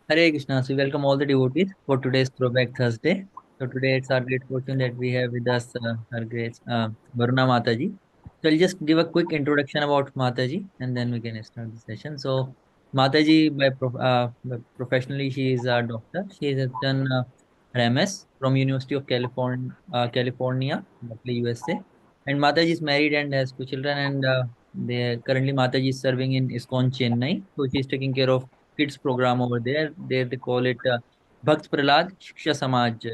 Hare Krishna. So we welcome all the devotees for today's Throwback Thursday. So today it's our great fortune that we have with us our great Varuna Mataji. So I'll just give a quick introduction about Mataji and then we can start the session. So Mataji, professionally, she is a doctor. She has done her MS from University of California, Berkeley, USA. And Mataji is married and has two children. And they currently Mataji is serving in Iskcon Chennai. So she's taking care of kids program over there. There they call it Bhakta Prahlad Siksha Samaj.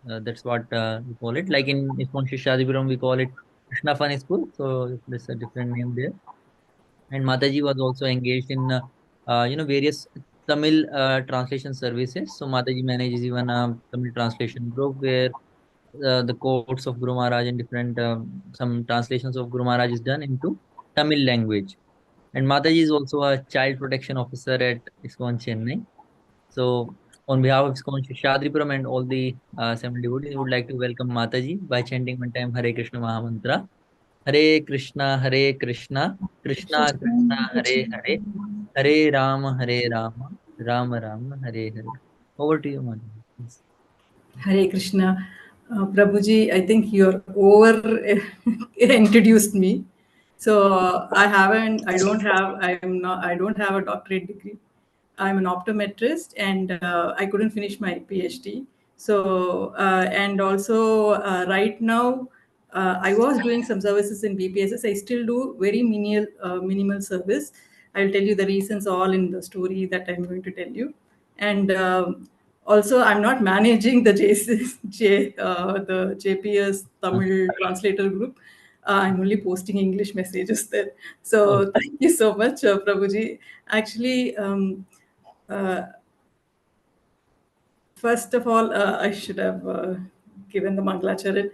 That's what we call it. Like in Iskcon Seshadripuram, we call it Krishna Fun School. So there's a different name there. And Mataji was also engaged in various Tamil translation services. So Mataji manages even a Tamil translation group where the quotes of Guru Maharaj and different some translations of Guru Maharaj is done into Tamil language. And Mataji is also a child protection officer at Iskcon Chennai. So, on behalf of Iskcon Seshadripuram and all the seven devotees, we would like to welcome Mataji by chanting one time Hare Krishna Mahamantra. Hare Krishna, Hare Krishna, Krishna Krishna, Hare Hare, Hare Rama, Hare Rama, Rama Rama, Hare Hare. Over to you, Mataji. Please. Hare Krishna. Prabhuji, I think you're over introduced me. So I don't have a doctorate degree. I'm an optometrist and I couldn't finish my PhD. So, and also right now, I was doing some services in BPSS. I still do very minimal service. I'll tell you the reasons all in the story that I'm going to tell you. And also, I'm not managing the the JPS Tamil Translator group. I'm only posting English messages there. So thank you so much, Prabhuji. Actually, first of all, I should have given the Mangalacharan.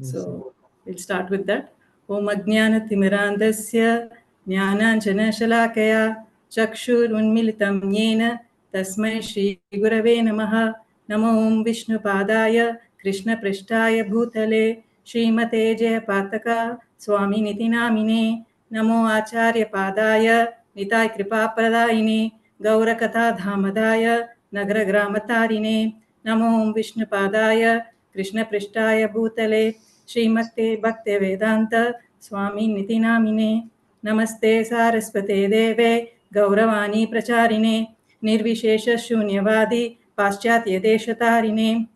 So we'll start with that. Om Ajnana Timirandasya Jnananjana Shalakaya Chakshur Unmilitam Yena Tasmai Shri Gurave Namaha Namo Om Vishnu Padaya Krishna Prishtaya Bhutale Srimate Jayapataka Swami Nitinamine Namo Acharya Padaya Nitai Kripa Pradayine Gaurakatha Dhamadaya Nagra Gramatarine Namo Om Vishnu Padaya Krishna Prishtaya Bhutale Srimate Bhakti Vedanta Swami Nitinamine Namaste Saraswate Deve Gauravani Pracharine Nirvishesha Shunyavadi Paschatya Deshatarine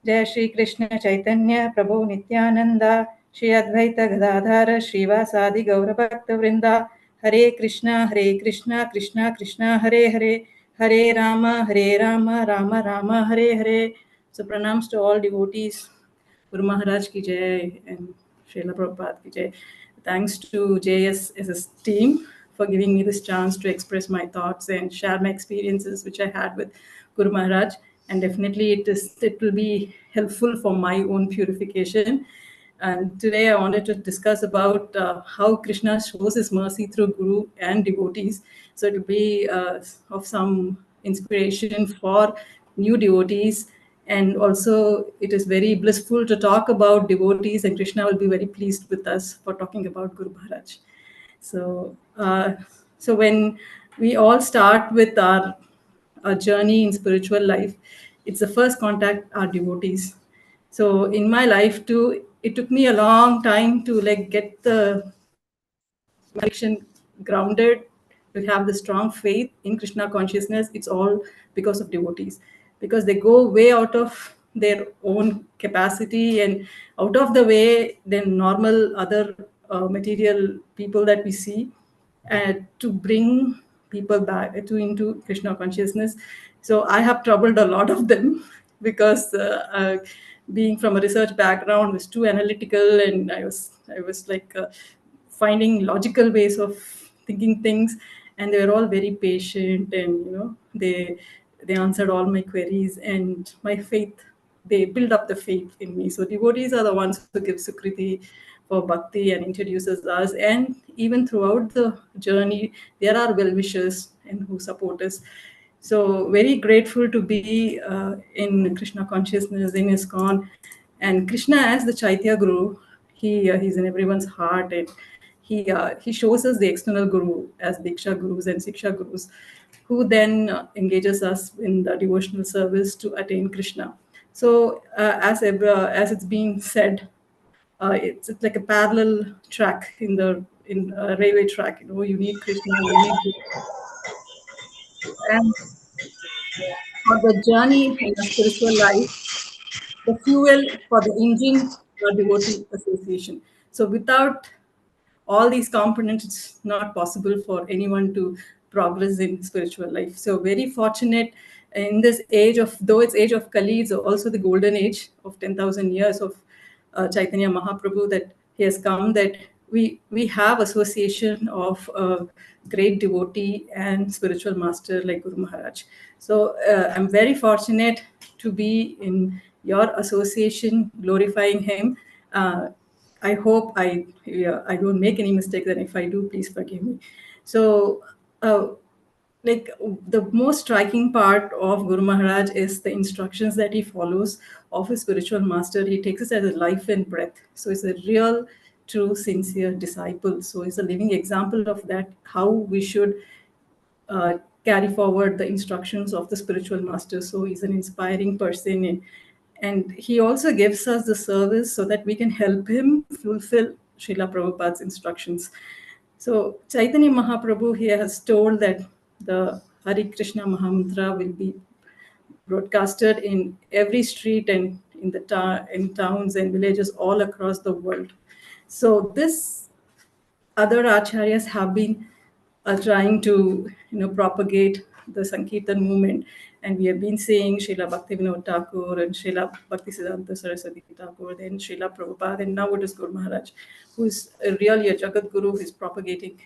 Jai Shri Krishna Chaitanya Prabhu Nityananda Shri Advaita Gadadhara Srivasadi Gaurabhakta Vrinda Hare Krishna Krishna Krishna Hare Hare Hare Rama Rama Rama Hare Hare. So pranams to all devotees. Guru Maharaj ki jai and Srila Prabhupada ki jai. Thanks to JSS team for giving me this chance to express my thoughts and share my experiences which I had with Guru Maharaj. And definitely it will be helpful for my own purification. And today I wanted to discuss about how Krishna shows his mercy through Guru and devotees. So it will be of some inspiration for new devotees. And also it is very blissful to talk about devotees, and Krishna will be very pleased with us for talking about Guru Maharaj. So, so when we all start with our journey in spiritual life, it's the first contact our devotees. So in my life too, it took me a long time to like get the conviction grounded, to have the strong faith in Krishna consciousness. It's all because of devotees, because they go way out of their own capacity and out of the way than normal other material people that we see, to bring people back to into Krishna consciousness. So I have troubled a lot of them because being from a research background was too analytical, and I was like finding logical ways of thinking things, and they were all very patient, and they answered all my queries, and my faith, they build up the faith in me. So devotees are the ones who give sukriti for bhakti and introduces us, and even throughout the journey there are well-wishers and who support us. So very grateful to be in Krishna consciousness, in Iskcon, and Krishna as the Chaitya Guru he's in everyone's heart, and he shows us the external guru as Diksha Gurus and Siksha Gurus, who then engages us in the devotional service to attain Krishna. So as it's been said, it's like a parallel track in a railway track. You need Krishna, you need and for the journey in a spiritual life, the fuel for the engine or devotee association. So without all these components, it's not possible for anyone to progress in spiritual life. So very fortunate in this age of, though it's age of Kali, it's also the golden age of 10,000 years of Chaitanya Mahaprabhu, that he has come, that we have association of a great devotee and spiritual master like Guru Maharaj. So I'm very fortunate to be in your association, glorifying him. I hope I don't make any mistakes, and if I do, please forgive me. So, like the most striking part of Guru Maharaj is the instructions that he follows of his spiritual master. He takes it as a life and breath. So he's a real, true, sincere disciple. So he's a living example of that, how we should carry forward the instructions of the spiritual master. So he's an inspiring person, and he also gives us the service so that we can help him fulfill Srila Prabhupada's instructions. So Chaitanya Mahaprabhu here has told that the Hare Krishna Mahamantra will be broadcasted in every street and in towns and villages all across the world. So this other acharyas have been trying to propagate the Sankirtan movement, and we have been seeing Srila Bhaktivinoda Thakur and Srila Bhaktisiddhanta Saraswati Thakur, then Srila Prabhupada, and now it is Guru Maharaj, who is really a Jagat Guru, who is propagating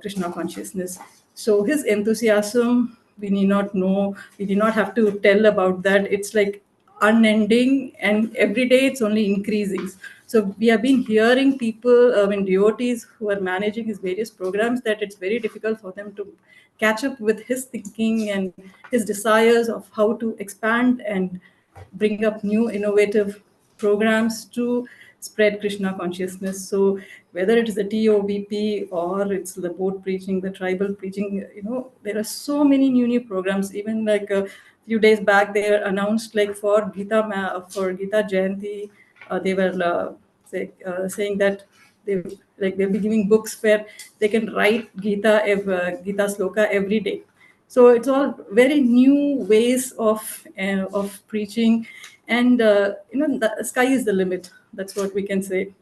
Krishna consciousness. So his enthusiasm, we need not know, we did not have to tell about that. It's like unending, and every day it's only increasing. So we have been hearing people, devotees who are managing his various programs, that it's very difficult for them to catch up with his thinking and his desires of how to expand and bring up new innovative programs to spread Krishna consciousness. So whether it is the TOBP or it's the boat preaching, the tribal preaching, there are so many new programs. Even like a few days back, they announced like for Gita Jayanti, they were saying that they'll be giving books where they can write Gita sloka every day. So it's all very new ways of preaching, and the sky is the limit. That's what we can say.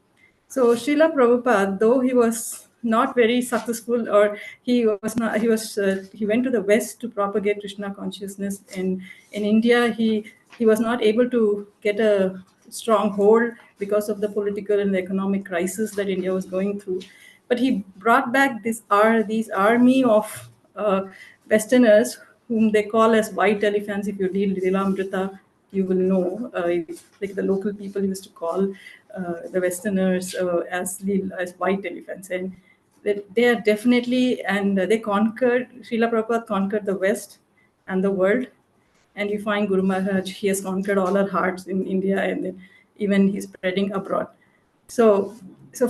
So Srila Prabhupada, though he was not very successful, or he was not, he went to the West to propagate Krishna consciousness. In India, he was not able to get a strong hold because of the political and the economic crisis that India was going through. But he brought back these army of Westerners, whom they call as white elephants. If you read Lilamrita, you will know, like the local people used to call the Westerners as white elephants, and they are definitely, and they conquered. Srila Prabhupada conquered the West and the world, and you find Guru Maharaj, he has conquered all our hearts in India, and then even he's spreading abroad. So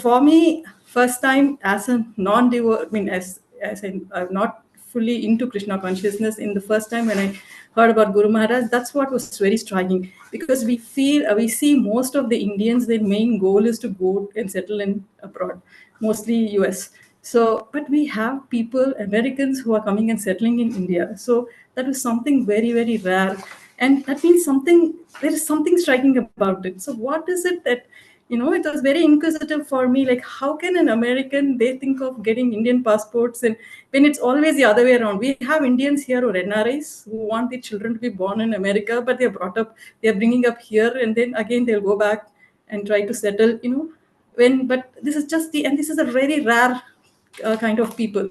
for me, first time as a non-devotee, I'm not fully into Krishna consciousness. In the first time when I heard about Guru Maharaj, that's what was very striking, because we see most of the Indians, their main goal is to go and settle in abroad, mostly US. So, but we have people, Americans, who are coming and settling in India. So that was something very, very rare. And that means there is something striking about it. So what is it that, it was very inquisitive for me, like how can an American, they think of getting Indian passports, and when it's always the other way around. We have Indians here who are NRIs who want their children to be born in America, but they're bringing up here, and then again they'll go back and try to settle, but this is and this is a very rare kind of people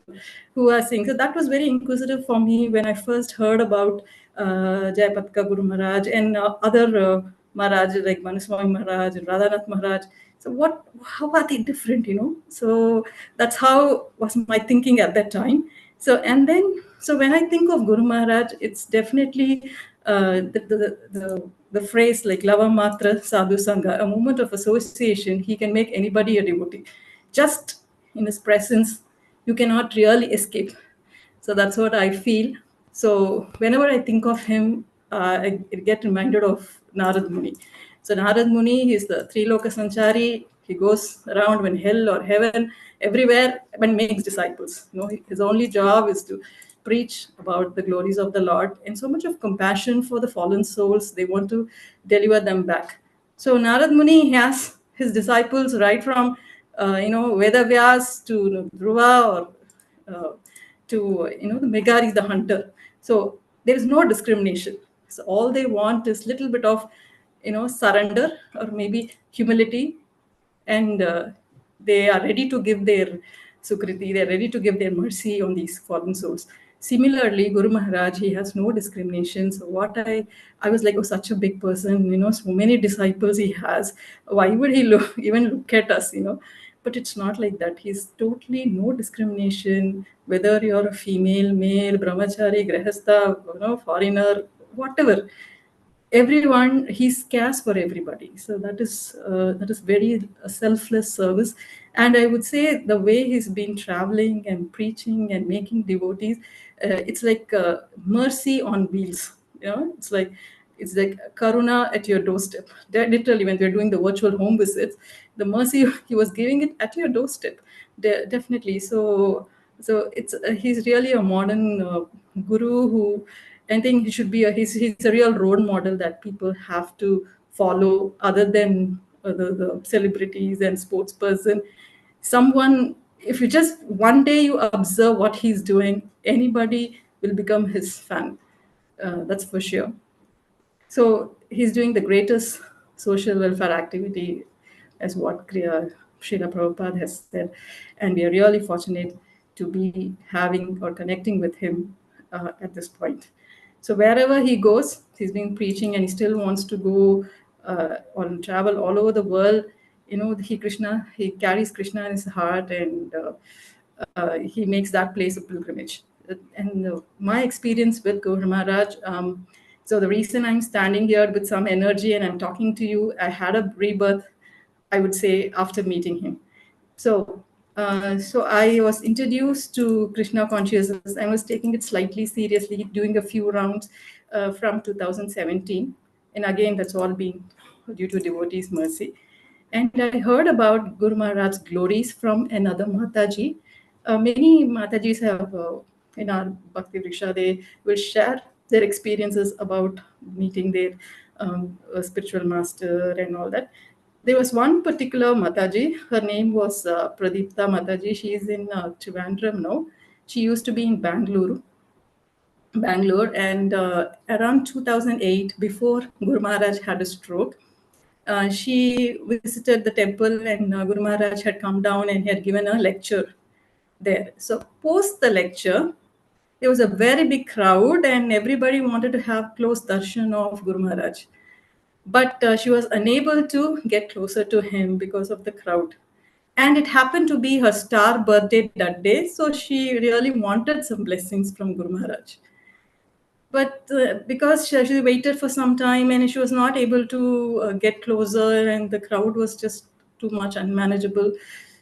who are saying. So that was very inquisitive for me when I first heard about Jayapataka Guru Maharaj and other Maharaj like Manuswami Maharaj and Radhanath Maharaj. So how are they different, So that's how was my thinking at that time. So when I think of Guru Maharaj, it's definitely the phrase like lava matra sadhu sangha, a moment of association, he can make anybody a devotee. Just in his presence, you cannot really escape. So that's what I feel. So whenever I think of him, I get reminded of Narad Muni. So Narad Muni is the Three Loka Sanchari. He goes around when hell or heaven, everywhere, and makes disciples. His only job is to preach about the glories of the Lord and so much of compassion for the fallen souls. They want to deliver them back. So Narad Muni has his disciples right from Veda Vyas to Dhruva or the Megari, the hunter. So there is no discrimination. So all they want is little bit of surrender or maybe humility, and they are ready to give their sukriti, they are ready to give their mercy on these fallen souls. Similarly, Guru Maharaj, he has no discrimination. So what I was like, oh, such a big person, so many disciples he has. Why would he even look at us, But it's not like that. He's totally no discrimination, whether you're a female, male, brahmachari, grahastha, foreigner, whatever. Everyone, he cares for everybody. So that is very selfless service. And I would say the way he's been traveling and preaching and making devotees, it's like mercy on wheels. It's like karuna at your doorstep. Literally, when we're doing the virtual home visits, the mercy he was giving it at your doorstep. Definitely. So he's really a modern guru who, I think he should be he's a real role model that people have to follow, other than the celebrities and sports person. Someone, if you just one day you observe what he's doing, anybody will become his fan. That's for sure. So he's doing the greatest social welfare activity, as what Srila Prabhupada has said. And we are really fortunate to be having or connecting with him at this point. So wherever he goes, he's been preaching, and he still wants to go on travel all over the world. He carries Krishna in his heart, and he makes that place a pilgrimage. And my experience with Guru Maharaj, so the reason I'm standing here with some energy and I'm talking to you, I had a rebirth, I would say, after meeting him. So I was introduced to Krishna Consciousness. I was taking it slightly seriously, doing a few rounds from 2017. And again, that's all been due to devotees' mercy. And I heard about Guru Maharaj's glories from another Mataji. Many Matajis have, in our Bhakti Vriksha, they will share their experiences about meeting their spiritual master and all that. There was one particular Mataji, her name was Pradipta Mataji. She is in Trivandrum now. She used to be in Bangalore, and around 2008, before Guru Maharaj had a stroke, she visited the temple, and Guru Maharaj had come down and had given a lecture there. So post the lecture, there was a very big crowd, and everybody wanted to have close darshan of Guru Maharaj. But she was unable to get closer to him because of the crowd. And it happened to be her star birthday that day, so she really wanted some blessings from Guru Maharaj. But because she waited for some time and she was not able to get closer, and the crowd was just too much unmanageable,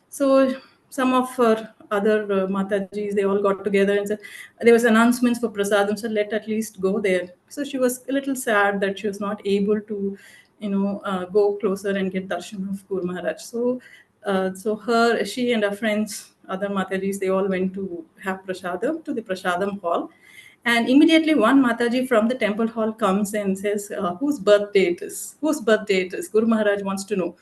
so some of her other Matajis, they all got together and said there was announcements for prasadam, so let at least go there. So she was a little sad that she was not able to go closer and get darshan of Guru Maharaj. So she and her friends, other Matajis, they all went to have prasadam to the prasadam hall. And immediately one Mataji from the temple hall comes and says, whose birthday it is? Whose birthday it is? Guru Maharaj wants to know.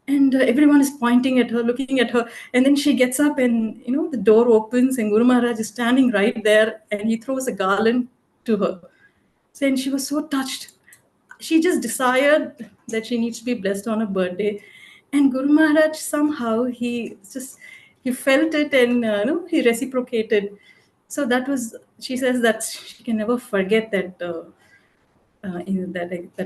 And everyone is pointing at her, looking at her. And then she gets up, and the door opens, and Guru Maharaj is standing right there, and he throws a garland to her. So, and she was so touched. She just desired that she needs to be blessed on her birthday. And Guru Maharaj, somehow he felt it, and he reciprocated. So that was, she says that she can never forget that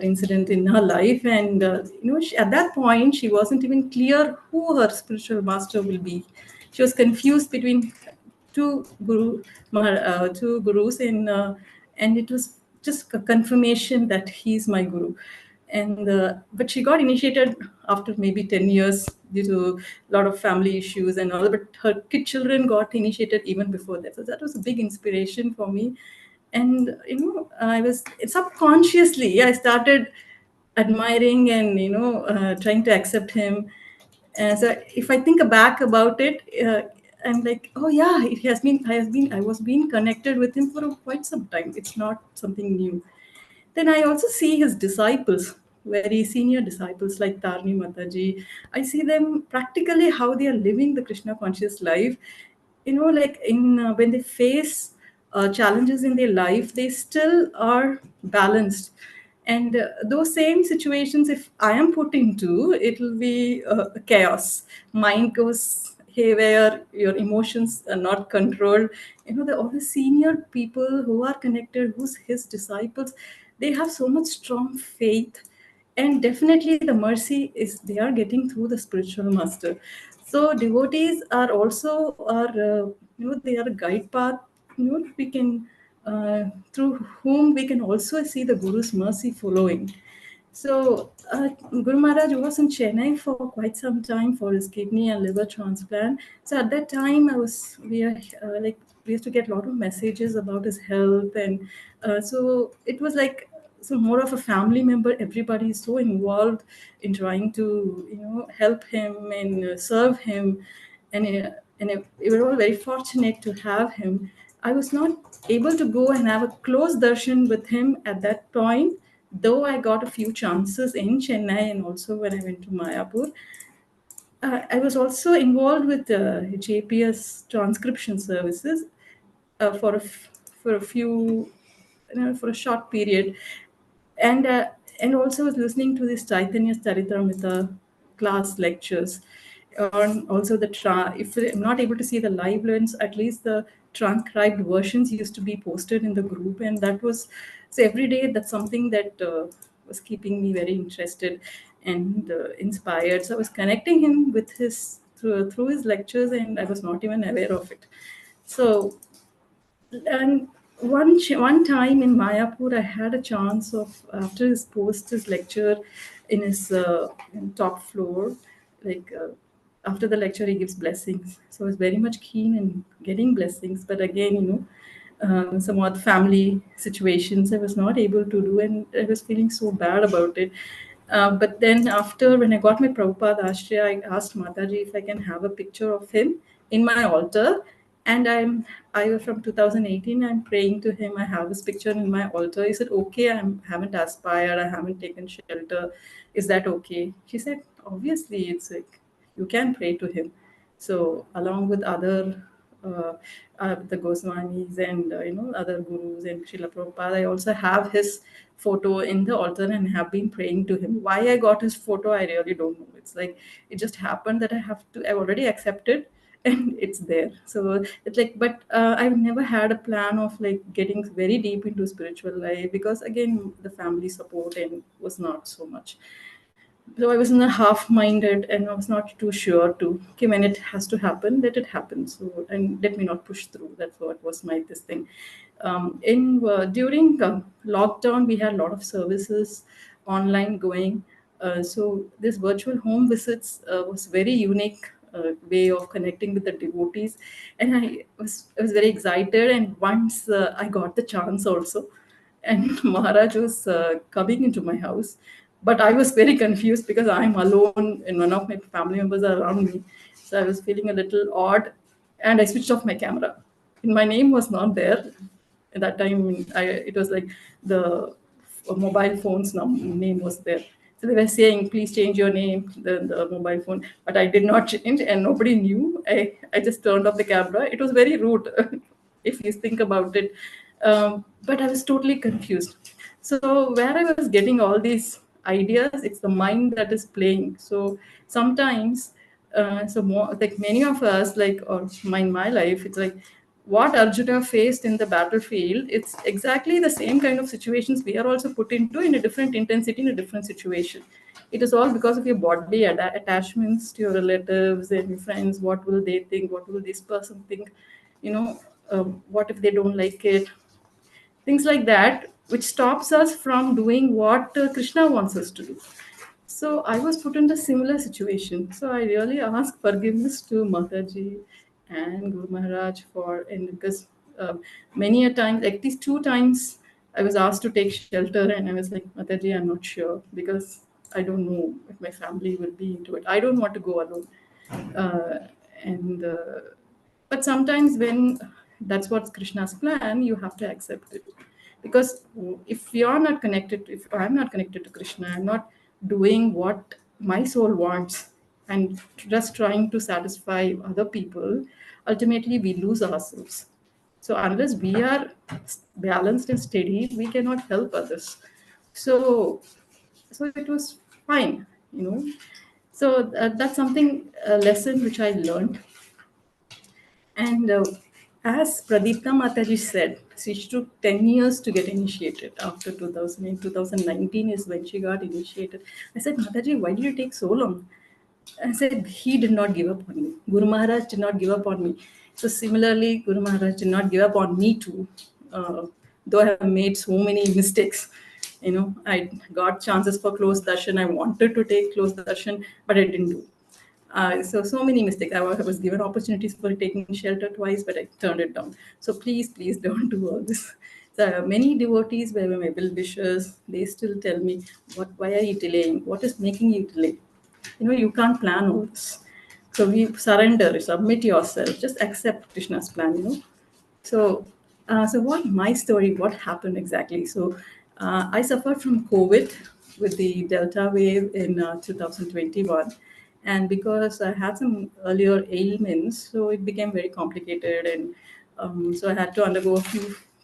incident in her life. And at that point she wasn't even clear who her spiritual master will be. She was confused between two gurus, and it was just a confirmation that he's my guru. And but she got initiated after maybe 10 years due to a lot of family issues and all, but her children got initiated even before that. So that was a big inspiration for me. And I was subconsciously, I started admiring and trying to accept him. So if I think back about it, I'm like, oh yeah, it has been. I was being connected with him for quite some time. It's not something new. Then I also see his disciples, very senior disciples like Varuna Mataji. I see them practically how they are living the Krishna conscious life. Like in when they face challenges in their life, they still are balanced. And those same situations, if I am put into, it will be chaos. Mind goes haywire, your emotions are not controlled. All the senior people who are connected, who's his disciples, they have so much strong faith. And definitely the mercy is they are getting through the spiritual master. So devotees are also they are a guide path. We can through whom we can also see the guru's mercy following. So Guru Maharaj was in Chennai for quite some time for his kidney and liver transplant. So at that time, we used to get a lot of messages about his health, and so it was like so more of a family member. Everybody is so involved in trying to help him and serve him, and we were all very fortunate to have him. I was not able to go and have a close darshan with him at that point, though I got a few chances in Chennai and also when I went to Mayapur. I was also involved with JPS transcription services for for a few, for a short period, and also was listening to this Chaitanya Charitamrita class lectures on also if I'm not able to see the live learns, at least the transcribed versions used to be posted in the group, and that was so every day. That's something that was keeping me very interested and inspired. So I was connecting him with his through his lectures, and I was not even aware of it. So and one time in Mayapur, I had a chance of after his lecture in his in top floor, like after the lecture he gives blessings. So I was very much keen in getting blessings, but again, somewhat family situations I was not able to do, and I was feeling so bad about it. But then after when I got my Prabhupada Ashraya, I asked Mataji if I can have a picture of him in my altar. And I from 2018, I'm praying to him. I have this picture in my altar. He said, okay, I haven't aspired, I haven't taken shelter. Is that okay? She said, obviously, it's like you can pray to him. So along with other the Goswamis and other gurus and Srila Prabhupada, I also have his photo in the altar and have been praying to him. Why I got his photo, I really don't know. It's like it just happened that I've already accepted and it's there. So it's like, but I've never had a plan of like getting very deep into spiritual life because again the family support and was not so much. So I was in a half-minded and I was not too sure to, okay, when it has to happen, let it happen. So, and let me not push through. That's what was my this thing. In During lockdown, we had a lot of services online going. So this virtual home visits was very unique way of connecting with the devotees, and I was very excited. And once I got the chance also, and Maharaj was coming into my house. But I was very confused because I'm alone and none of my family members are around me. So I was feeling a little odd and I switched off my camera. And my name was not there. At that time, it was like the mobile phone's name was there. So they were saying, please change your name, the mobile phone. But I did not change and nobody knew. I just turned off the camera. It was very rude if you think about it. But I was totally confused. So where I was getting all these ideas, it's the mind that is playing. So sometimes, so more like many of us, like or in my life, it's like what Arjuna faced in the battlefield. It's exactly the same kind of situations we are also put into in a different intensity in a different situation. It is all because of your body attachments to your relatives and your friends. What will they think? What will this person think? What if they don't like it? Things like that. which stops us from doing what Krishna wants us to do. So I was put in a similar situation. So I really ask forgiveness to Mataji and Guru Maharaj for, and because many a time, like these 2 times, I was asked to take shelter, and I was like, Mataji, I'm not sure because I don't know if my family will be into it. I don't want to go alone. Uh, and But sometimes when that's what's Krishna's plan, you have to accept it, because if you're not connected, if I'm not connected to Krishna, I'm not doing what my soul wants and just trying to satisfy other people, ultimately we lose ourselves. So unless we are balanced and steady, we cannot help others. So so it was fine, you know. So that's something, a lesson which I learned. And as Pradipta Mataji said, she took 10 years to get initiated after 2000. In 2019 is when she got initiated. I said, Mataji, why did you take so long? I said, he did not give up on me. Guru Maharaj did not give up on me. So similarly, Guru Maharaj did not give up on me too. Though I have made so many mistakes. You know, I got chances for close darshan. I wanted to take close darshan, but I didn't do. So many mistakes. I was given opportunities for taking shelter twice, but I turned it down. So please don't do all this. So many devotees were my well wishers. They still tell me, "What? Why are you delaying? What is making you delay? You can't plan all this." So we surrender, submit yourself, just accept Krishna's plan. So what my story? What happened exactly? So I suffered from COVID with the Delta wave in 2021, and because I had some earlier ailments, so it became very complicated, and so I had to undergo a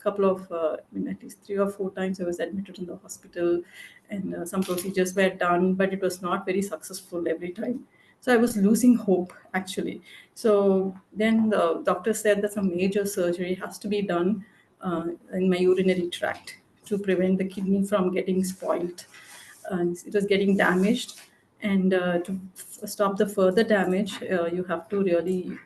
couple of, at least 3 or 4 times I was admitted in the hospital, and some procedures were done, but it was not very successful every time. So I was losing hope actually. So then the doctor said that some major surgery has to be done in my urinary tract to prevent the kidney from getting spoiled. It was getting damaged, and to stop the further damage, you have to really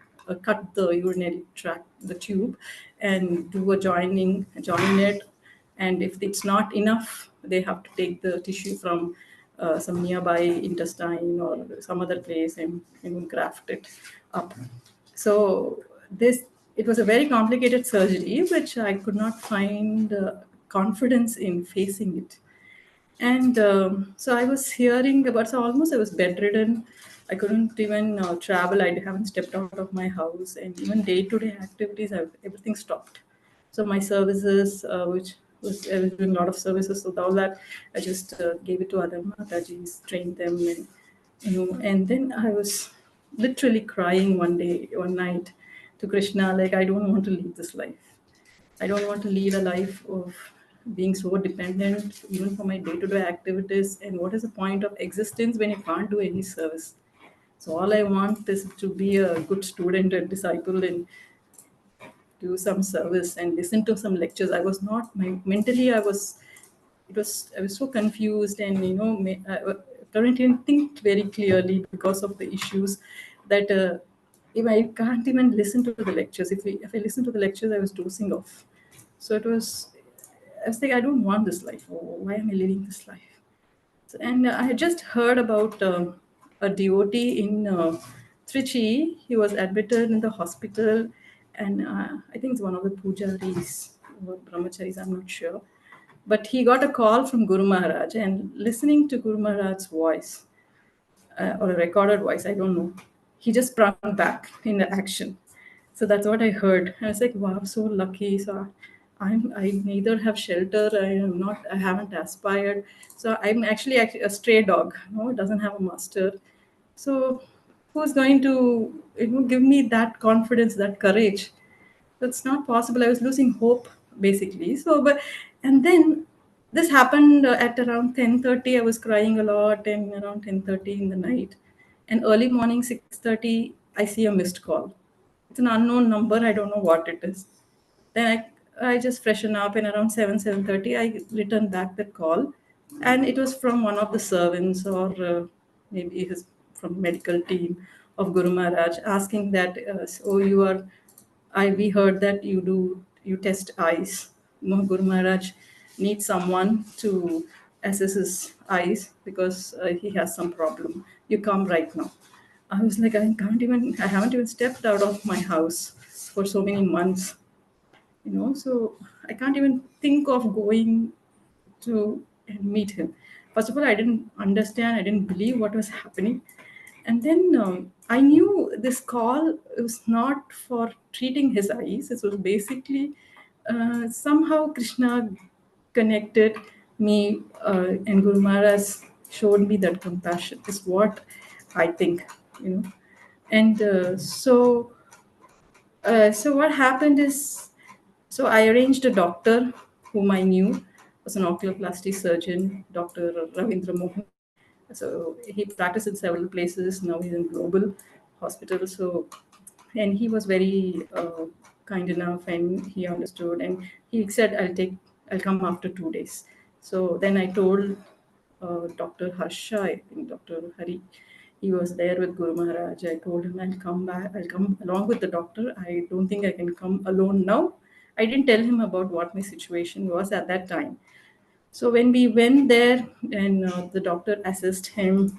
cut the urinary tract, the tube, and do a join it. And if it's not enough, they have to take the tissue from some nearby intestine or some other place, and graft it up. So this it was a very complicated surgery, which I could not find confidence in facing it. And so I was hearing about, so almost I was bedridden. I couldn't even travel. I haven't stepped out of my house, and even day-to-day activities, everything stopped. So my services, which I was doing a lot of services, so all that I just gave it to other Matajis, trained them, and and then I was literally crying one night to Krishna, like, I don't want to leave this life. I don't want to lead a life of being so dependent, even for my day-to-day activities. And what is the point of existence when you can't do any service? So all I want is to be a good student and disciple, and do some service and listen to some lectures. I was not mentally. I was so confused, and I couldn't even think very clearly because of the issues that. If I can't even listen to the lectures, if I listen to the lectures, I was dozing off. So I was like, I don't want this life. Why am I living this life? And I had just heard about a devotee in Trichy. He was admitted in the hospital, and I think it's one of the pujaris or brahmacharis, I'm not sure. But he got a call from Guru Maharaj, and listening to Guru Maharaj's voice, or a recorded voice, I don't know, he just sprung back in the action. So that's what I heard. I was like, wow, so lucky. So I neither have shelter, I haven't aspired. So I'm actually a stray dog. No, it doesn't have a master. So who's going to give me that confidence, that courage? That's not possible. I was losing hope basically. So, but and then this happened at around 10:30. I was crying a lot, and around 10:30 in the night, and early morning 6:30, I see a missed call. It's an unknown number. I don't know what it is. Then I just freshen up, and around 7:30, I return back that call, and it was from one of the servants, or maybe his from medical team of Guru Maharaj, asking that, so you are, we heard that you test eyes. Guru Maharaj needs someone to assess his eyes because he has some problem. You come right now. I was like, I haven't even stepped out of my house for so many months, so I can't even think of going to and meet him. First of all, I didn't understand, I didn't believe what was happening. And then I knew this call was not for treating his eyes. It was basically somehow Krishna connected me, and Guru Maharaj showed me that compassion, is what I think, you know. And so what happened is, so I arranged a doctor whom I knew was an oculoplasty surgeon, Dr. Ravindra Mohan. So he practiced in several places. Now he's in global hospital. So, and he was very kind enough, and he understood, and he said, I'll come after 2 days. So then I told Dr. Harsha, I think Dr. Hari, he was there with Guru Maharaj. I told him, I'll come back, I'll come along with the doctor. I don't think I can come alone now. I didn't tell him about what my situation was at that time. So when we went there, and the doctor assessed him,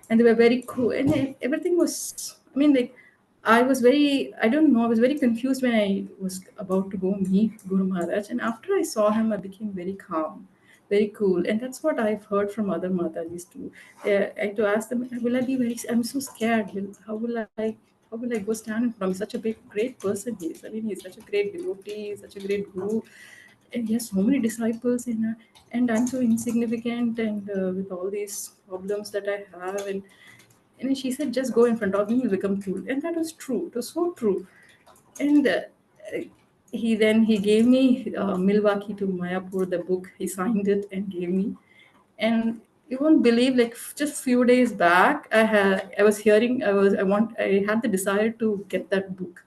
and they were very cool, and everything was, I mean, like, I was very, I don't know, I was very confused when I was about to go meet Guru Maharaj, and after I saw him, I became very calm, very cool. And that's what I've heard from other Matajis too. I had to ask them, will I be very, I'm so scared, how will I go stand in front of such a big great person he is? I mean, he's such a great devotee, such a great guru, and he has so many disciples, and I'm so insignificant, and with all these problems that I have. And she said, just go in front of him, you'll become cool. And that was true. It was so true. And he gave me Milwaukee to Mayapur, the book. He signed it and gave me. And you won't believe, like, just few days back, I had the desire to get that book,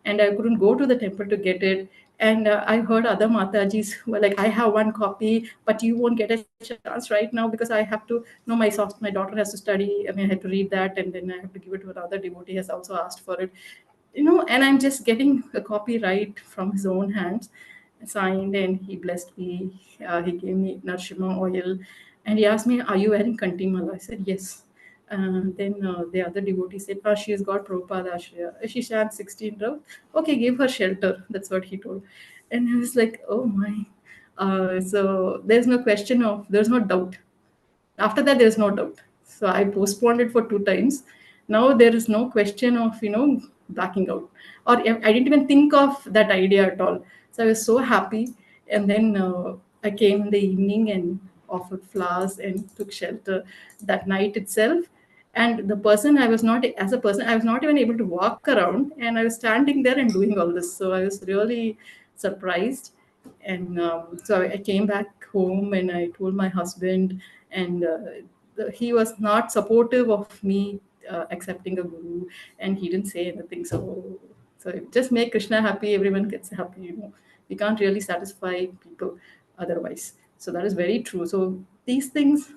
and I couldn't go to the temple to get it. And I heard other Matajis who were like, I have one copy, but you won't get a chance right now because I have to, no, my daughter has to study. I mean, I had to read that, and then I have to give it to another devotee has also asked for it. And I'm just getting a copy right from his own hands, signed, and he blessed me. He gave me Narshima oil, and he asked me, are you wearing Kantimala? I said, yes. Then the other devotee said, she has got Prabhupada Ashraya. She chants 16 rounds. Okay, give her shelter. That's what he told. And I was like, oh my. So there's no doubt. After that, there's no doubt. So I postponed it for 2 times. Now there is no question of backing out, or I didn't even think of that idea at all. So I was so happy. And then I came in the evening and offered flowers and took shelter that night itself. And the person I was not, as a person, I was not even able to walk around, and I was standing there and doing all this. So I was really surprised. And so I came back home and I told my husband, and he was not supportive of me accepting a guru, and he didn't say anything. So just make Krishna happy, everyone gets happy. We can't really satisfy people otherwise. So that is very true. So these things,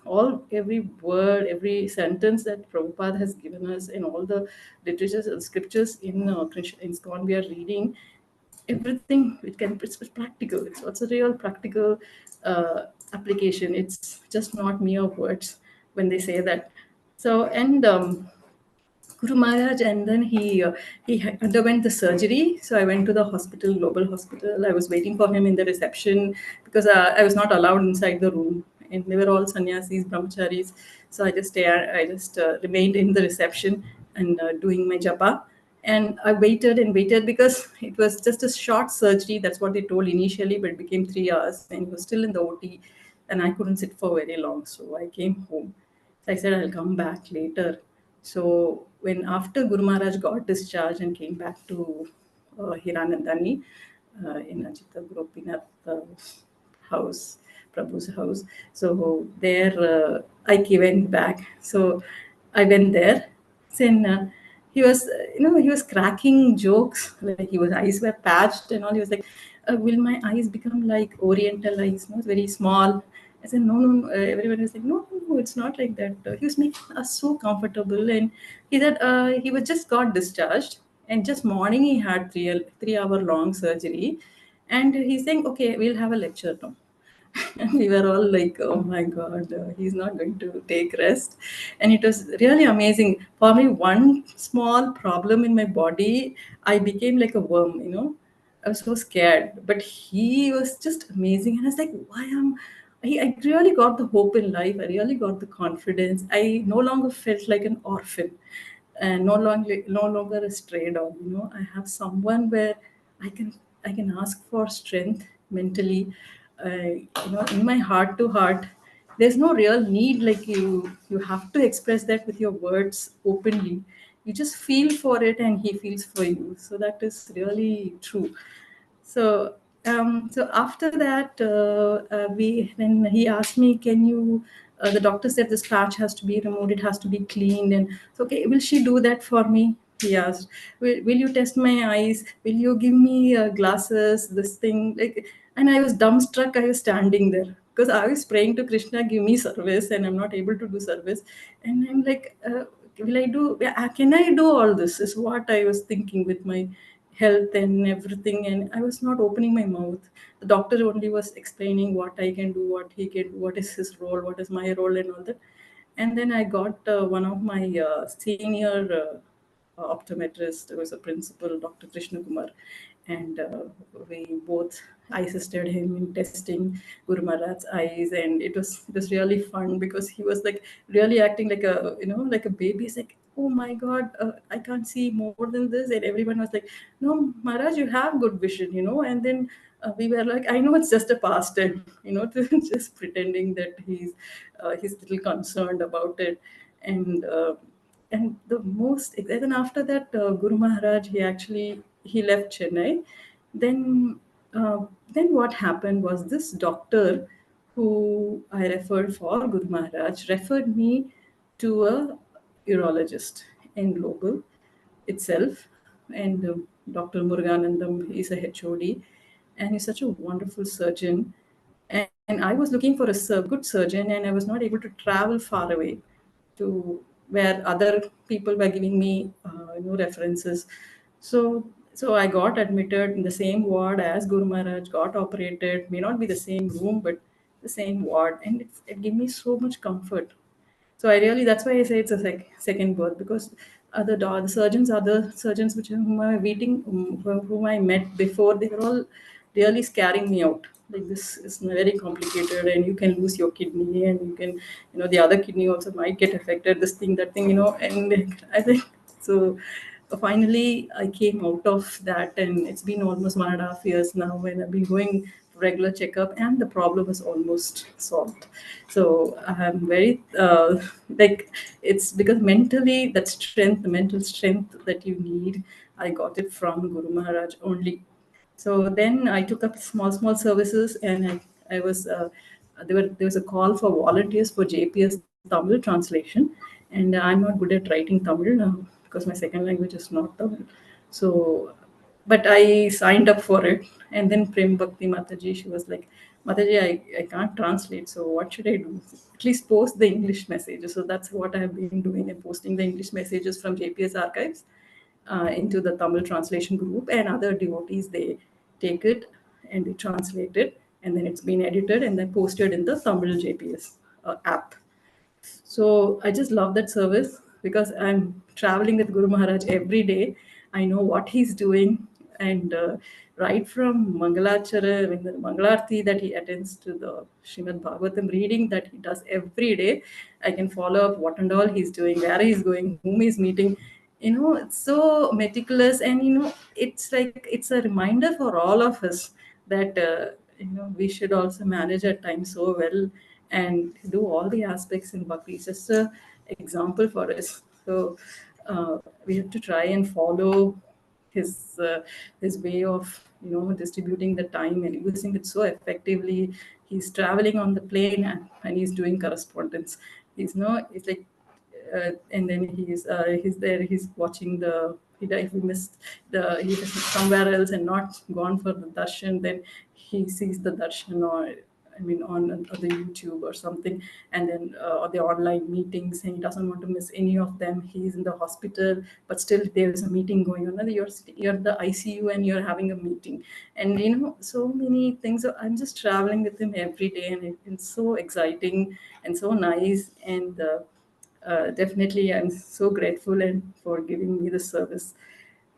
every word, every sentence that Prabhupada has given us in all the literatures and scriptures in Iskcon we are reading, everything, it's practical. It's a real practical application. It's just not mere words when they say that. So, and Guru Maharaj, and then he underwent the surgery. So I went to the hospital, global hospital. I was waiting for him in the reception because I was not allowed inside the room, and they were all sannyasis, brahmacharis. So I just remained in the reception and doing my japa. And I waited and waited because it was just a short surgery. That's what they told initially, but it became 3 hours, and he was still in the OT, and I couldn't sit for very long. So I came home. So I said, I'll come back later. So when after Guru Maharaj got discharged and came back to Hiranandani in Ajita Gopinath house, Prabhu's house. So there went back. So I went there. Then he was, he was cracking jokes. Like his eyes were patched and all. He was like, "Will my eyes become like Oriental eyes? No, it's very small." I said, "No, no, no." Everyone was like, "No, no, no, it's not like that." He was making us so comfortable, and he said he was just got discharged, and just morning he had 3 hour long surgery, and he's saying, "Okay, we'll have a lecture now." And we were all like, oh my God, he's not going to take rest. And it was really amazing. For me, one small problem in my body, I became like a worm, I was so scared. But he was just amazing. And I was like, why am I really got the hope in life. I really got the confidence. I no longer felt like an orphan and no longer a stray dog. I have someone where I can I can ask for strength mentally. In my heart to heart, there's no real need like you have to express that with your words openly. You just feel for it and he feels for you, so that is really true. So after that, we then he asked me, "Can you?" The doctor said this patch has to be removed. It has to be cleaned. And so, okay, will she do that for me? He asked. Will you test my eyes? Will you give me glasses? This thing, like, and I was dumbstruck. I was standing there because I was praying to Krishna, give me service, and I'm not able to do service. And I'm like, will I do? Can I do all this? Is what I was thinking with my health and everything, and I was not opening my mouth. The doctor only was explaining what I can do, what he can do, what is his role, what is my role, and all that. And then I got one of my senior optometrist, who was a principal, Dr. Krishna Kumar, and we both assisted him in testing Guru Maharaj's eyes, and it was really fun because he was like really acting like a like a baby. He's like, oh my God, I can't see more than this, and everyone was like, no, Maharaj, you have good vision, and then. We were like, I know it's just a pastime, to just pretending that he's little concerned about it, and the most. And then after that, Guru Maharaj, he left Chennai. Then then what happened was this doctor who I referred for Guru Maharaj referred me to a urologist in Global itself, and Dr. Muruganandam is a HOD, and he's such a wonderful surgeon. And I was looking for a good surgeon, and I was not able to travel far away to where other people were giving me references. So I got admitted in the same ward as Guru Maharaj, got operated, may not be the same room, but the same ward, and it gave me so much comfort. So I really, that's why I say it's a second birth, because the surgeons, other surgeons which whom I meeting, whom I met before, they were all really scaring me out. Like, this is very complicated, and you can lose your kidney, and you can, the other kidney also might get affected. This thing, that thing, and I think so. Finally, I came out of that, and it's been almost 1.5 years now, and I've been going for regular checkup, and the problem is almost solved. So I'm very like, it's because mentally, that strength, the mental strength that you need, I got it from Guru Maharaj only. So then I took up small services, and I was there was a call for volunteers for JPS Tamil Translation, and I'm not good at writing Tamil because my second language is not Tamil. So, but I signed up for it, and then Prem Bhakti Mataji, she was like, Mataji, I can't translate, so what should I do? At least post the English messages. So that's what I have been doing, and posting the English messages from JPS archives into the Tamil translation group, and other devotees, they take it and they translate it, and then it's been edited and then posted in the Tamil JPS app. So I just love that service because I'm traveling with Guru Maharaj every day. I know what he's doing, and right from Mangalachara, when the Mangalarti that he attends to, the Srimad Bhagavatam reading that he does every day, I can follow up what and all he's doing, where he's going, whom he's meeting. It's so meticulous, and it's like it's a reminder for all of us that we should also manage our time so well and do all the aspects in bhakti. It's just a example for us. So we have to try and follow his uh, his way of distributing the time and using it so effectively. He's traveling on the plane, and he's doing correspondence. It's like and then he's there, he's watching if he missed he was somewhere else and not gone for the darshan, then he sees the darshan, or I mean, on the YouTube or something, and then or the online meetings, and he doesn't want to miss any of them. He's in the hospital, but still there is a meeting going on. And you're the ICU and you're having a meeting, and so many things. So I'm just traveling with him every day, and it's so exciting and so nice. And definitely, I'm so grateful and for giving me the service.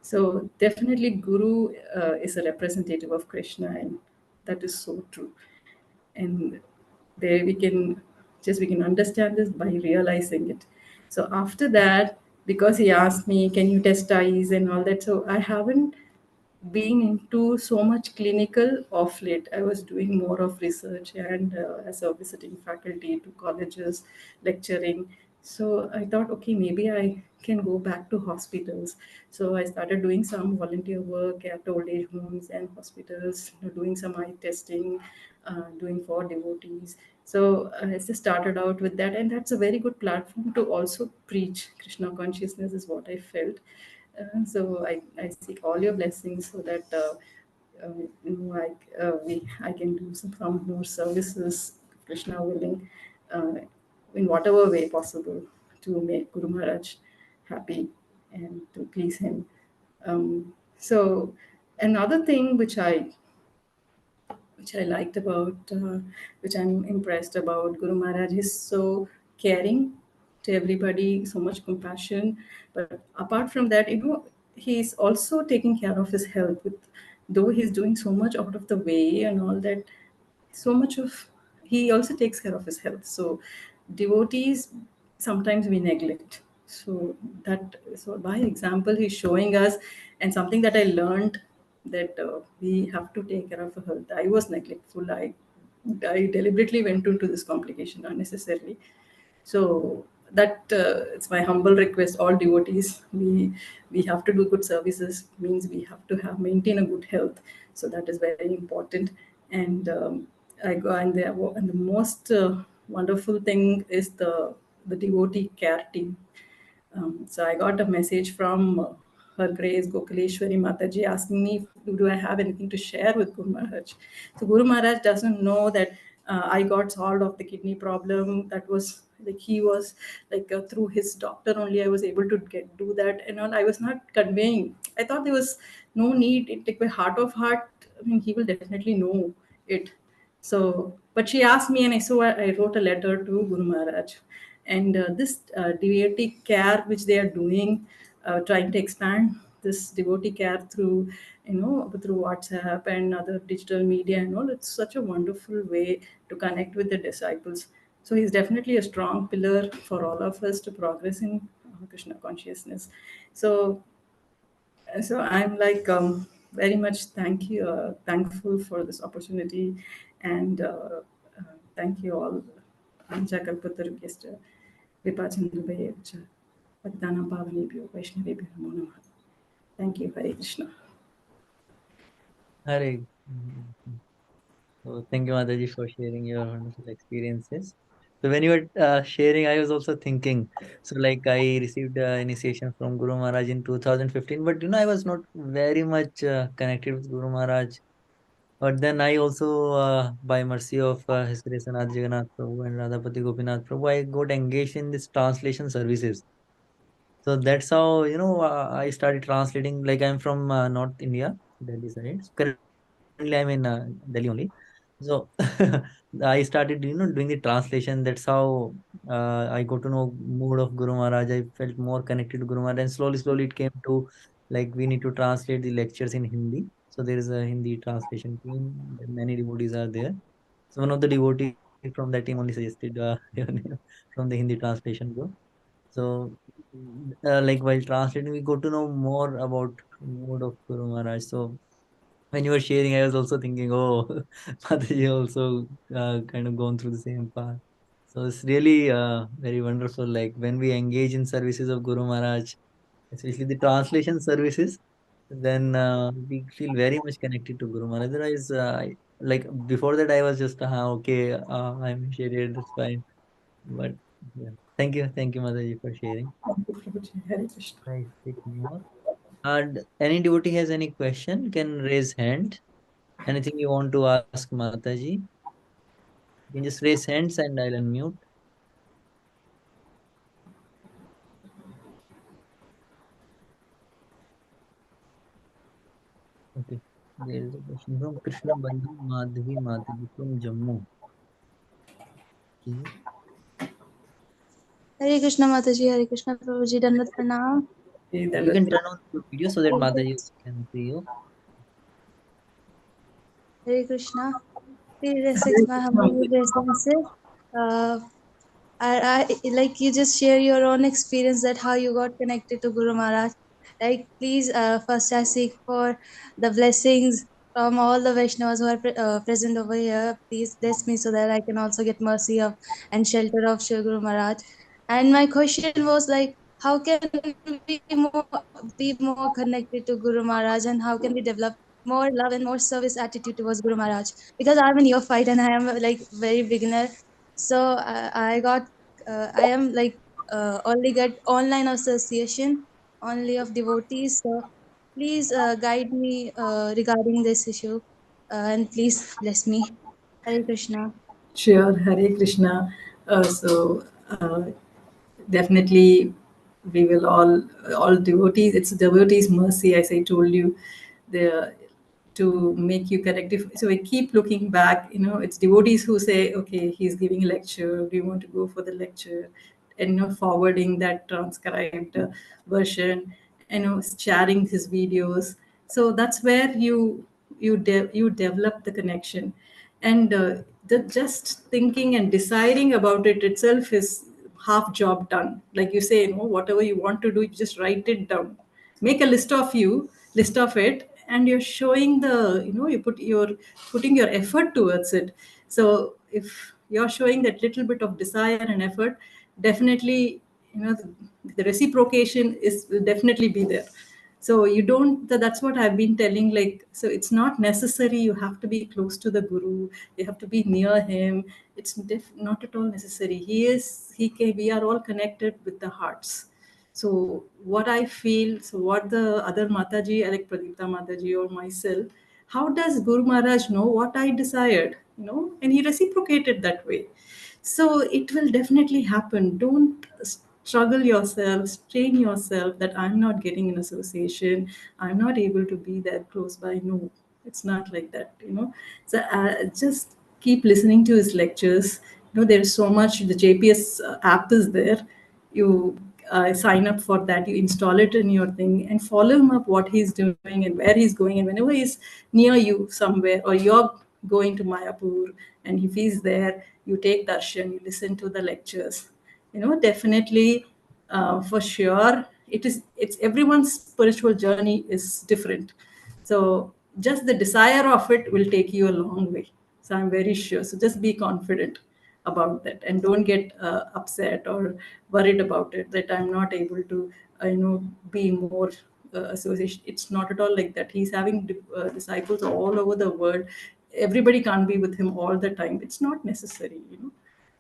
So definitely, Guru is a representative of Krishna, and that is so true. And there we can understand this by realizing it. So after that, because he asked me, "Can you test eyes and all that?" So I haven't being into so much clinical of late. I was doing more of research and as a visiting faculty to colleges, lecturing. So I thought, okay, maybe I can go back to hospitals. So I started doing some volunteer work at old age homes and hospitals, doing some eye testing, doing for devotees. So I just started out with that, and that's a very good platform to also preach Krishna consciousness, is what I felt. So I seek all your blessings so that I can do some more services, Krishna willing, uh, in whatever way possible to make Guru Maharaj happy and to please him. So another thing which I liked about, which I'm impressed about Guru Maharaj, is so caring to everybody, so much compassion. But apart from that, he's also taking care of his health. Though he's doing so much out of the way and all that, so much of he also takes care of his health. So devotees sometimes we neglect. So by example he's showing us, and something that I learned, that we have to take care of our health. I was neglectful. I deliberately went into this complication unnecessarily. So that it's my humble request, all devotees, we have to do good services, means we have to have maintain a good health. So that is very important. And I go and the most wonderful thing is the devotee care team. So I got a message from Her Grace Gokuleshwari Mataji asking me, do I have anything to share with Guru Maharaj? So Guru Maharaj doesn't know that I got solved of the kidney problem. That was like he was like through his doctor only I was able to do that and all. I was not conveying. I thought there was no need. It like by heart of heart. I mean, he will definitely know it. So, but she asked me, and I wrote a letter to Guru Maharaj. And this devotee care which they are doing, trying to expand this devotee care through, through WhatsApp and other digital media and all. It's such a wonderful way to connect with the disciples. So he's definitely a strong pillar for all of us to progress in Krishna consciousness. So so I'm like very much thankful for this opportunity, and thank you all. Anjakalpatarubhyascha, Vipachandrubhyascha, Bhaktanam Pavanebhyo, Vaishnavebhyo Namo Namaha. Thank you, Hare Krishna. Hare. So thank you, Mataji, for sharing your wonderful experiences. So when you were sharing, I was also thinking. So like I received initiation from Guru Maharaj in 2015, but I was not very much connected with Guru Maharaj. But then I also, by mercy of His Grace Nath Jagannath Prabhu and Radhapati Gopinath Prabhu, I got engaged in this translation services. So that's how, I started translating. Like I'm from North India, Delhi side. So currently I'm in Delhi only. So I started, doing the translation. That's how I got to know mood of Guru Maharaj. I felt more connected to Guru Maharaj. And slowly it came to like we need to translate the lectures in Hindi. So there is a Hindi translation team. Many devotees are there. So one of the devotees from that team only suggested from the Hindi translation group. So, like while translating, we got to know more about mood of Guru Maharaj. So, when you were sharing, I was also thinking, oh, Mataji also kind of gone through the same path. So it's really very wonderful. Like when we engage in services of Guru Maharaj, especially the translation services, then we feel very much connected to Guru Maharaj. Otherwise, like before that, I was just, okay, I'm initiated, that's fine. But yeah, thank you, Mataji, for sharing. Thank you, Prabhuji. Hare Krishna. I speak more. And any devotee has any question can raise hand. Anything you want to ask Mataji? You can just raise hands and I'll unmute. Okay. There is a question from Krishna Bandhu Madhavi Mataji from Jammu. Okay. Hare Krishna Mataji, Hare Krishna Prabhuji, Dandat Pranam. You can turn on the video so that Mataji can see you. Hare Krishna. Please respect my humble obeisances. Uh, like you just share your own experience that how you got connected to Guru Maharaj. Like please, first I seek for the blessings from all the Vaishnavas who are present over here. Please bless me so that I can also get mercy of and shelter of Shri Guru Maharaj. And my question was like, how can we be more connected to Guru Maharaj, and how can we develop more love and more service attitude towards Guru Maharaj? Because I'm a neophyte and I am like very beginner. So I got I am like only get online association only of devotees. So please guide me regarding this issue, and please bless me. Hare Krishna. Sure, Hare Krishna. So definitely we will all devotees. It's devotees' mercy, as I told you, the to make you correct. So I keep looking back. It's devotees who say, "Okay, he's giving a lecture. Do you want to go for the lecture?" And forwarding that transcribed version. Sharing his videos. So that's where you develop the connection, and the just thinking and deciding about it itself is half job done. Like you say, whatever you want to do, you just write it down, make a list of it, and you're showing you're putting your effort towards it. So if you're showing that little bit of desire and effort, definitely the reciprocation is will definitely be there. So you don't that's what I've been telling, like, so it's not necessary you have to be close to the guru, you have to be near him. It's not at all necessary. He can We are all connected with the hearts. So what I feel, so what the other Mataji, like Pradipta Mataji or myself, how does Guru Maharaj know what I desired, and he reciprocated that way. So it will definitely happen. Don't struggle yourself, strain yourself that I'm not getting an association, I'm not able to be there close by. No, it's not like that. So just keep listening to his lectures. There's so much. The JPS app is there. You sign up for that, you install it in your thing and follow him up, what he's doing and where he's going. And whenever he's near you somewhere, or you're going to Mayapur, and if he's there, you take darshan, you listen to the lectures. Definitely, for sure, it's everyone's spiritual journey is different. So just the desire of it will take you a long way. So I'm very sure. So just be confident about that, and don't get upset or worried about it that I'm not able to be more association. It's not at all like that. He's having disciples all over the world. Everybody can't be with him all the time. It's not necessary.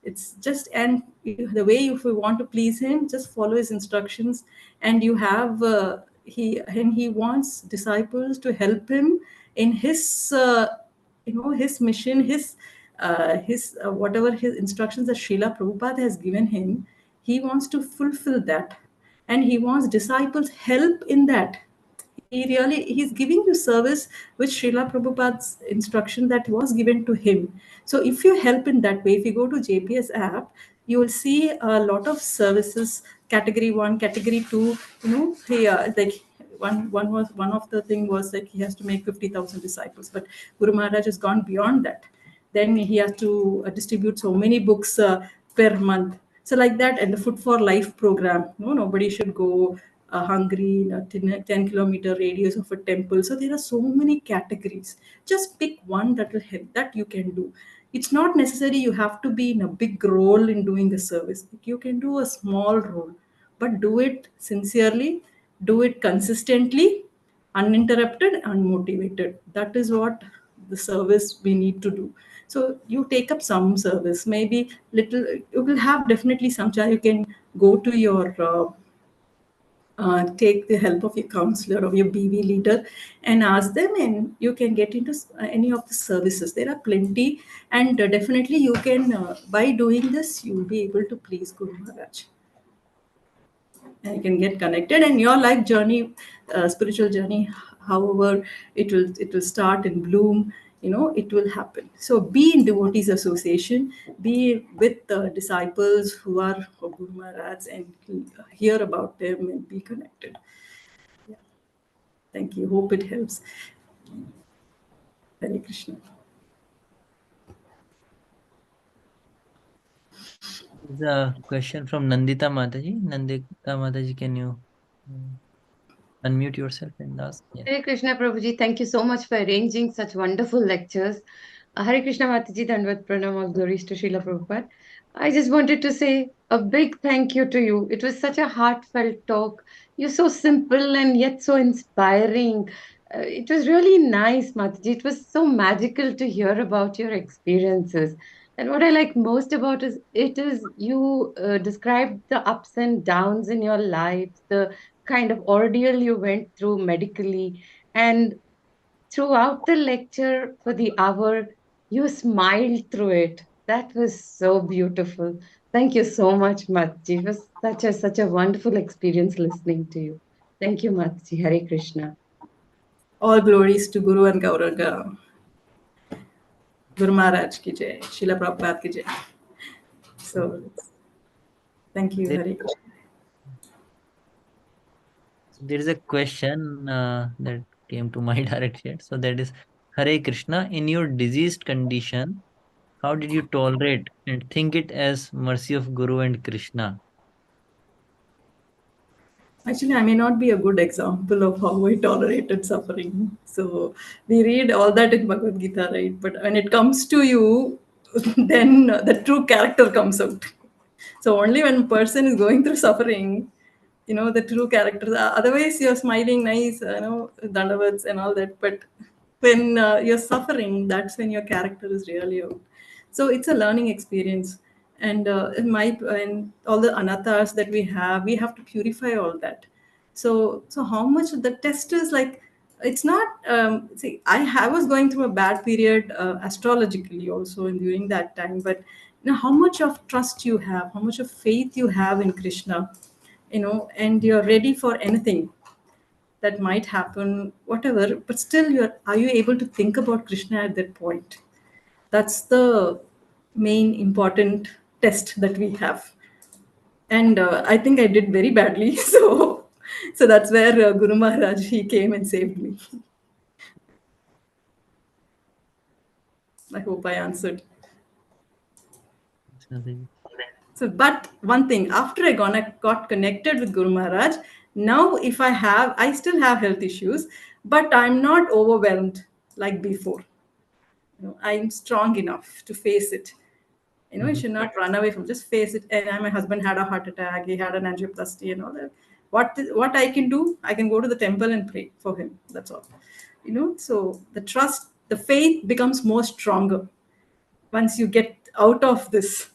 It's just, and the way, if you want to please him, just follow his instructions. And you have he wants disciples to help him in his his mission, his whatever his instructions that Srila Prabhupada has given him. He wants to fulfill that, and he wants disciples help in that. He's giving you service with Srila Prabhupada's instruction that was given to him. So if you help in that way, if you go to JPS app, you will see a lot of services, category 1, category 2. Like one of the thing was like he has to make 50,000 disciples, but Guru Maharaj has gone beyond that. Then he has to distribute so many books per month. So like that, and the Food for Life program. Nobody should go hungry in a 10-kilometer radius of a temple. So there are so many categories. Just pick one that will help, that you can do. It's not necessary you have to be in a big role in doing the service. You can do a small role, but do it sincerely, do it consistently, uninterrupted, unmotivated. That is what the service we need to do. So you take up some service, maybe little. You will have definitely some time. You can go to your take the help of your counselor or your BV leader and ask them, and you can get into any of the services. There are plenty, and definitely you can, by doing this, you'll be able to please Guru Maharaj. And you can get connected, and your life journey, spiritual journey, however it will start and bloom, it will happen. So be in devotees association, be with the disciples who are of Guru Maharaj, and hear about them and be connected. Yeah. Thank you, hope it helps. Hare Krishna. There's a question from Nandita Mataji. Nandita Mataji, can you unmute yourself and ask? Yeah. Hare Krishna Prabhuji, thank you so much for arranging such wonderful lectures. Hare Krishna Mataji, Dandvat Pranam, all glories to Srila Prabhupada. I just wanted to say a big thank you to you. It was such a heartfelt talk. You're so simple and yet so inspiring. It was really nice, Mataji. It was so magical to hear about your experiences. And what I like most about it is you described the ups and downs in your life, the kind of ordeal you went through medically, and throughout the lecture for the hour, you smiled through it. That was so beautiful. Thank you so much, Matji. It was such a wonderful experience listening to you. Thank you, Matji. Hare Krishna. All glories to Guru and Gauranga. Guru Maharaj ki jai, Srila Prabhupada ki jai. So, thank you, Hare Krishna. So there is a question that came to my direct chat. So that is, Hare Krishna, in your diseased condition, how did you tolerate and think it as mercy of Guru and Krishna? Actually, I may not be a good example of how I tolerated suffering. So we read all that in Bhagavad Gita, right? But when it comes to you, then the true character comes out. So only when a person is going through suffering, the true character. Otherwise, you're smiling, nice, dandavats and all that. But when you're suffering, that's when your character is really out. So it's a learning experience. And and all the anathas that we have to purify all that. So how much the test is like, it's not, see, I was going through a bad period astrologically also during that time, but how much of trust you have, how much of faith you have in Krishna, and you're ready for anything that might happen, whatever, but still are you able to think about Krishna at that point? That's the main important test that we have. And I think I did very badly. So that's where Guru Maharaj, he came and saved me. I hope I answered. So, but one thing, after I got connected with Guru Maharaj, now if I still have health issues, but I'm not overwhelmed like before. I'm strong enough to face it. You should not run away from, just face it. And my husband had a heart attack, he had an angioplasty and all that. What I can do, I can go to the temple and pray for him. That's all. So the trust, the faith becomes more stronger once you get out of this.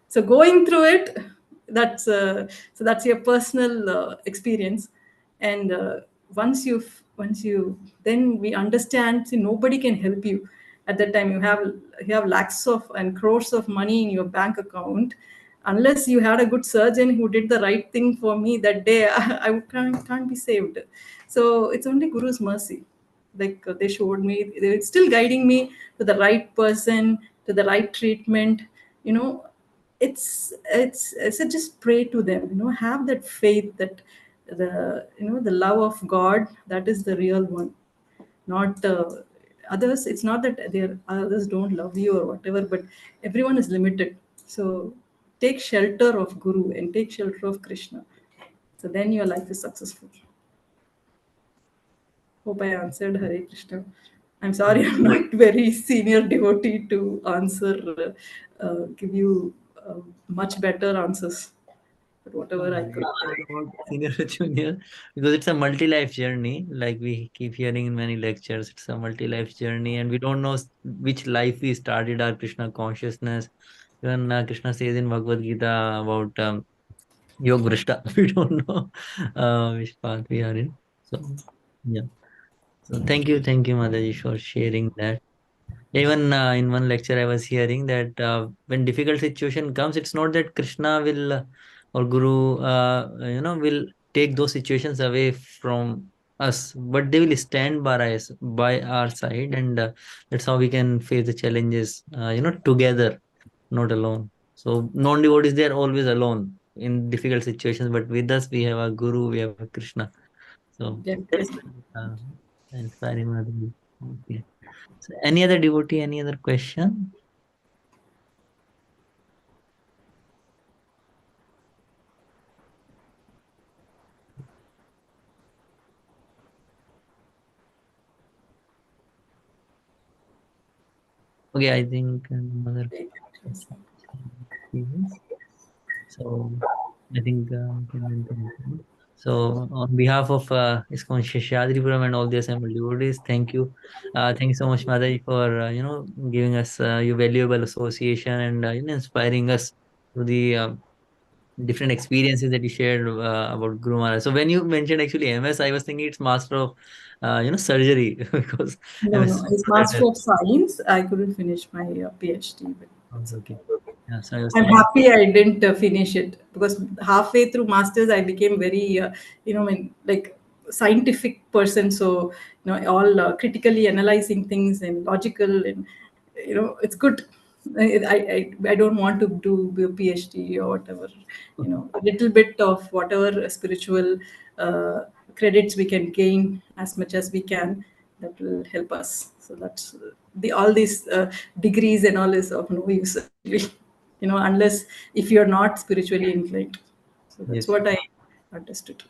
So going through it, that's your personal experience. And once you then we understand, see, nobody can help you at that time. You have lakhs of and crores of money in your bank account. Unless you had a good surgeon who did the right thing for me that day, I can't be saved. So it's only Guru's mercy. Like they showed me, they're still guiding me to the right person, to the right treatment. It's just pray to them. Have that faith that the love of God, that is the real one, not others. It's not that others don't love you or whatever, but everyone is limited. So take shelter of Guru and take shelter of Krishna. So then your life is successful. Hope I answered. Hare Krishna. I'm sorry, I'm not very senior devotee to answer, give you much better answers. But whatever I could. Senior or junior, because it's a multi-life journey, like we keep hearing in many lectures. It's a multi-life journey, and we don't know which life we started our Krishna consciousness. Even Krishna says in Bhagavad Gita about Yog Vrishta. We don't know which path we are in. So yeah. So thank you, Mataji, for sharing that. Even in one lecture, I was hearing that when difficult situation comes, it's not that Krishna will or Guru, will take those situations away from us, but they will stand by our side, and that's how we can face the challenges, together, not alone. So non-devotees, they are always alone in difficult situations, but with us, we have a Guru, we have a Krishna. So that's Yes. uh, inspiring. Madhavi. Okay. So any other devotee, any other question? Okay, I think another question. So I think can continue. So on behalf of Iskcon Seshadripuram and all the assembled devotees, thank you. Thank you so much, Mataji, for giving us your valuable association and inspiring us to the different experiences that you shared about Guru Maharaj. So when you mentioned actually MS, I was thinking it's master of surgery because No, MS no. is As not that. Master of Science, I couldn't finish my PhD, but it's Okay. okay. Yeah, so I was I'm thinking. happy I didn't finish it because halfway through masters I became very, like scientific person. So all critically analyzing things and logical, and it's good. I don't want to do a PhD or whatever. A little bit of whatever spiritual credits we can gain as much as we can. That will help us. So that's the all these degrees and all is of no use. Unless if you're not spiritually inclined. So that's Yes. what I understood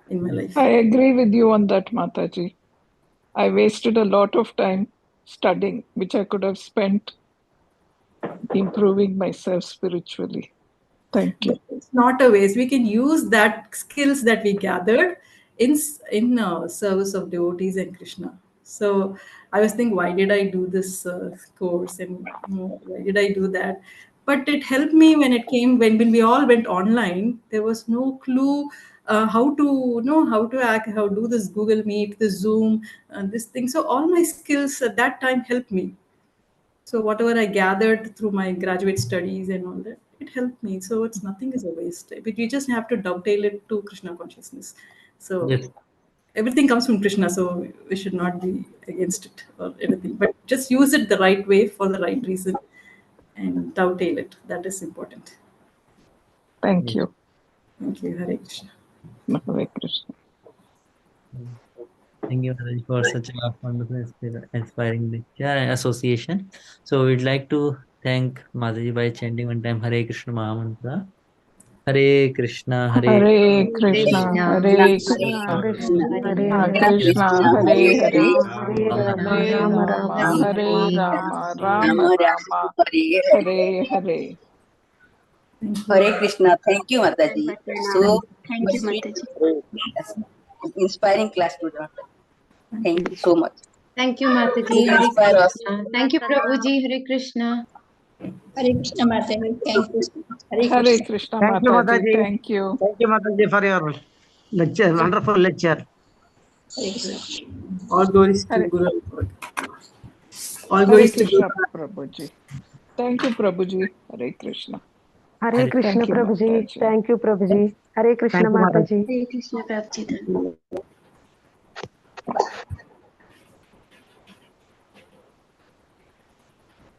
in my Yes. life. I agree with you on that, Mataji. I wasted a lot of time studying, which I could have spent improving myself spiritually. Thank you. But it's not a waste. We can use that skills that we gathered in service of devotees and Krishna. So I was thinking, why did I do this course and why did I do that? But it helped me when it came when we all went online. There was no clue how to know how to act, how do this Google Meet, this Zoom, this thing. So all my skills at that time helped me. So whatever I gathered through my graduate studies and all that, it helped me. So it's nothing is a waste. But you just have to dovetail it to Krishna consciousness. So Yes. everything comes from Krishna, so we should not be against it or anything. But just use it the right way for the right reason and dovetail it. That is important. Thank Yes. you. Thank you, Hare Krishna. Hare Krishna. Thank you, Mataji, for such a wonderful, inspiring lecture and association. So we'd like to thank Mataji by chanting one time Hare Krishna Mahamantra. Hare Krishna, Hare Hare Krishna, Krishna, Hare Krishna, Krishna, Hare Krishna, Hare, Hare Hare, Hare Rama, Hare Rama Rama, Rama, Hare Hare Rama, Hare. Rama Rama, Hare Hare. Thank Hare you. Krishna. Thank you, Mataji. So Thank you, much sweet, Mataji. inspiring class today. Thank Thank you. you so much. Thank you, Mataji. You Hare inspire us. Krishna. Thank you, Prabhuji. Hare Krishna. Hare Krishna Mataji. Thank you. Hare Hare Krishna. Krishna Thank you, Mataji. Mataji. Thank you. Thank you, Mataji, for your lecture, wonderful lecture. Hare Krishna. All glories to Hare, Guru. All Hare glories to Guru. Krishna Prabhuji. Thank you, Prabhuji. Hare Krishna. Hare Krishna Thank you, Prabhuji. Mataji. Thank you, Prabhuji. Hare Krishna Thank you, Mataji. Mataji. Hare Krishna, Prabhuji.